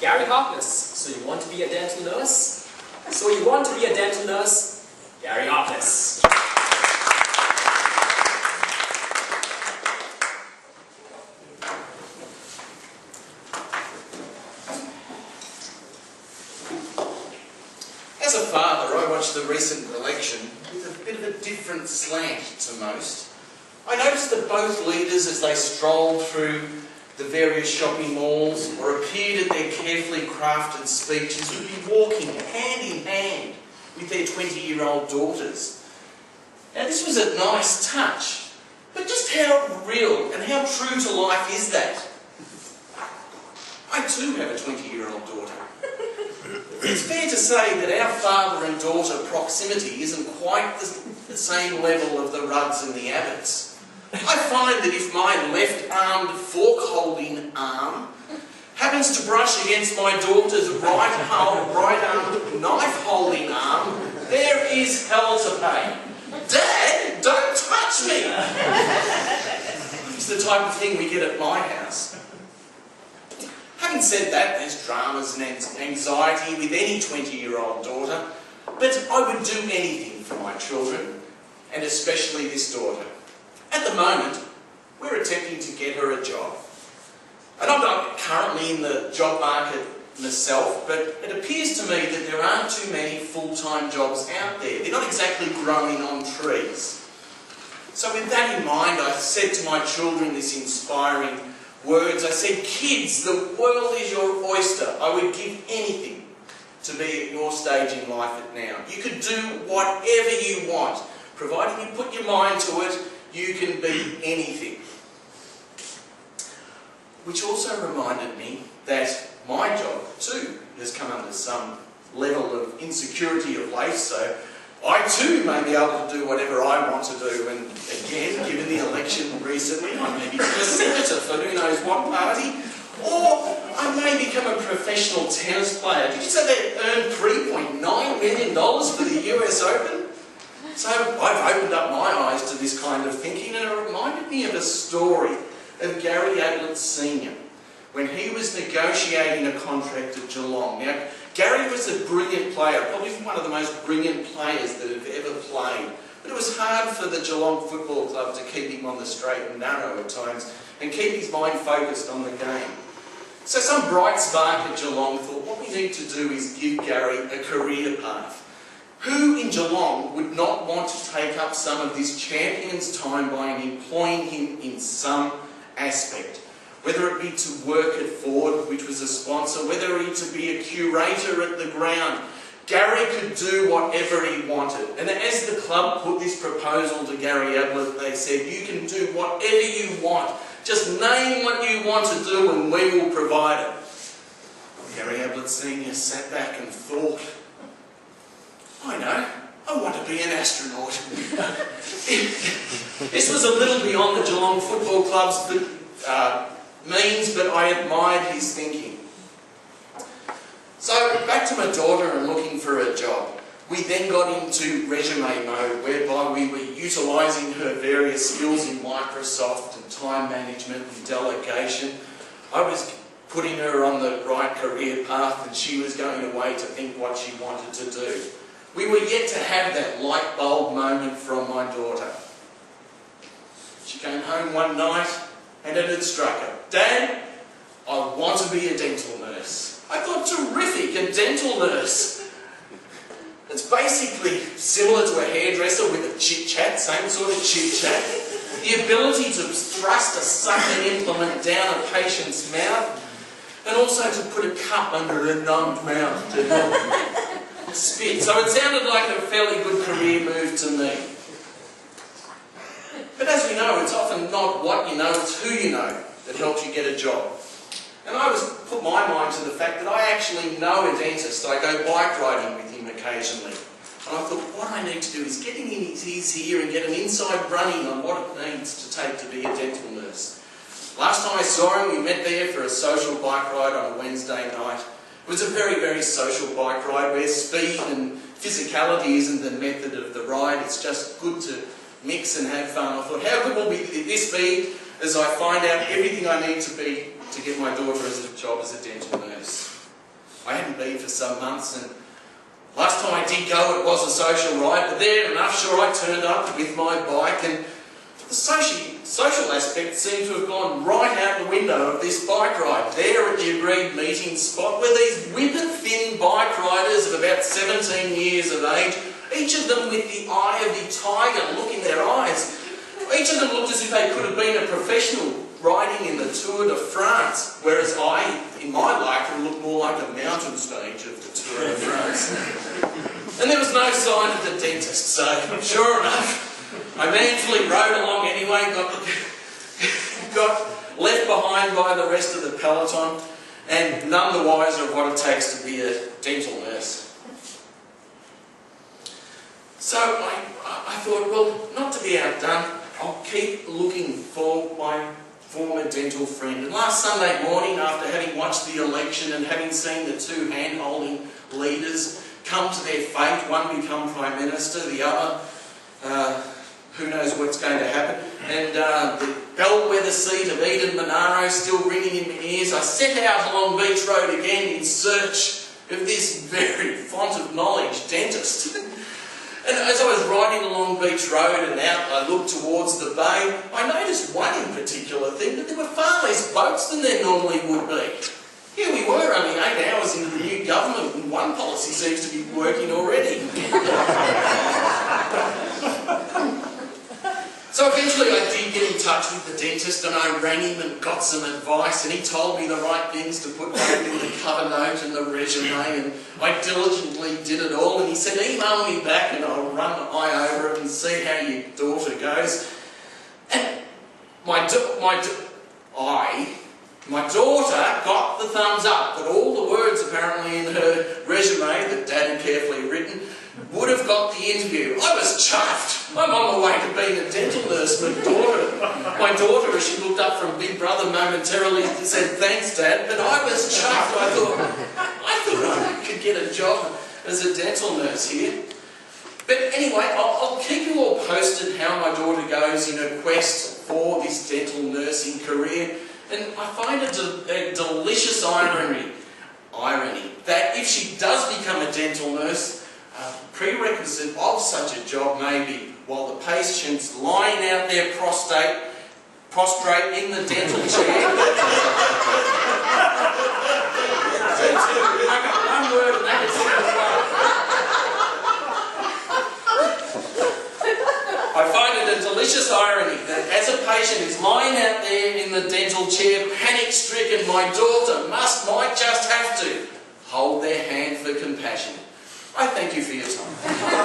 Gary Harkness. So you want to be a dental nurse? So you want to be a dental nurse? Gary Harkness. As a father, I watched the recent election with a bit of a different slant to most. I noticed that both leaders, as they strolled through the various shopping malls or appeared at their carefully crafted speeches, would be walking hand in hand with their 20-year-old daughters. Now, this was a nice touch, but just how real and how true to life is that? I too have a 20-year-old daughter. It's fair to say that our father and daughter proximity isn't quite the same level of the Rudds and the Abbotts. I find that if my left-armed fork-holding arm happens to brush against my daughter's right-armed knife-holding arm, there is hell to pay. Dad, don't touch me! It's the type of thing we get at my house. Having said that, there's dramas and anxiety with any 20-year-old daughter, but I would do anything for my children, and especially this daughter. At the moment, we're attempting to get her a job. And I'm not currently in the job market myself, but it appears to me that there aren't too many full-time jobs out there. They're not exactly growing on trees. So with that in mind, I said to my children this inspiring words. I said, kids, the world is your oyster. I would give anything to be at your stage in life at now. You could do whatever you want, providing you put your mind to it. You can be anything. Which also reminded me that my job too has come under some level of insecurity of late, so I too may be able to do whatever I want to do, and again, given the election recently, I may become a senator for who knows what party, or I may become a professional tennis player. Did you say they earned $3.9 million for the US Open? So I've opened up my eyes to this kind of thinking, and it reminded me of a story of Gary Ablett Sr. when he was negotiating a contract at Geelong. Now, Gary was a brilliant player, probably one of the most brilliant players that have ever played. But it was hard for the Geelong Football Club to keep him on the straight and narrow at times and keep his mind focused on the game. So some bright spark at Geelong thought, what we need to do is give Gary a career path. Who in Geelong would not want to take up some of this champion's time by employing him in some aspect? Whether it be to work at Ford, which was a sponsor, whether it be to be a curator at the ground, Gary could do whatever he wanted. And as the club put this proposal to Gary Ablett, they said, you can do whatever you want. Just name what you want to do and we will provide it. Gary Ablett Sr. sat back and thought, I know, I want to be an astronaut. This was a little beyond the Geelong Football Club's means, but I admired his thinking. So back to my daughter and looking for a job. We then got into resume mode, whereby we were utilising her various skills in Microsoft and time management and delegation. I was putting her on the right career path, and she was going away to think what she wanted to do. We were yet to have that light bulb moment from my daughter. She came home one night and it had struck her. Dad, I want to be a dental nurse. I thought, terrific, a dental nurse. It's basically similar to a hairdresser with a chit-chat, same sort of chit-chat. The ability to thrust a sucking implement down a patient's mouth, and also to put a cup under a numbed mouth to help spit. So it sounded like a fairly good career move to me. But as we know, it's often not what you know, it's who you know that helps you get a job. And I put my mind to the fact that I actually know a dentist. I go bike riding with him occasionally. And I thought, what I need to do is get in his ear and get an inside running on what it needs to take to be a dental nurse. Last time I saw him, we met there for a social bike ride on a Wednesday night. It was a very, very social bike ride where speed and physicality isn't the method of the ride. It's just good to mix and have fun. I thought, how good will this be as I find out everything I need to be to get my daughter a job as a dental nurse. GP for some months, and last time I did go it was a social ride, but there enough, sure, I turned up with my bike, and the social aspect seemed to have gone right out the window of this bike ride. There at the agreed meeting spot were these whipper-thin bike riders of about 17 years of age, each of them with the eye of the tiger look in their eyes. Each of them looked as if they could have been a professional riding in the Tour de France, whereas I, in my life, would look more like a mountain stage of the Tour de France. And there was no sign of the dentist, so sure enough, I manfully rode along anyway, got left behind by the rest of the peloton, and none the wiser of what it takes to be a dental nurse. So I thought, well, not to be outdone, I'll keep looking for my former dental friend. And last Sunday morning, after having watched the election and having seen the two hand-holding leaders come to their fate, one become Prime Minister, the other, who knows what's going to happen, and the bellwether seat of Eden Monaro still ringing in my ears, I set out along Beach Road again in search of this very font of knowledge dentist. And as I was riding along Beach Road and out, I looked towards the bay, I noticed one in particular thing, that there were far less boats than there normally would be. Here we were, only 8 hours into the new government, and one policy seems to be working already. So eventually I did get in touch with the dentist, and I rang him and got some advice, and he told me the right things to put down in the cover note and the resume, and I diligently did it all, and he said, email me back and I'll run the eye over it and see how your daughter goes. And my daughter got the thumbs up, but all the words apparently in her resume that Dad had carefully written would have got the interview. I was chuffed. I'm on my way to being a dental nurse. My daughter, as she looked up from Big Brother momentarily, said, thanks, Dad, but I was chuffed. I thought I could get a job as a dental nurse here. But anyway, I'll keep you all posted how my daughter goes in her quest for this dental nursing career. And I find it a delicious irony that if she does become a dental nurse, a prerequisite of such a job may be, while the patient's lying out there prostrate in the dental chair. I got one word and that is I find it a delicious irony that as a patient is lying out there in the dental chair, panic-stricken, my daughter might just have to hold their hand for compassion. I thank you for your time.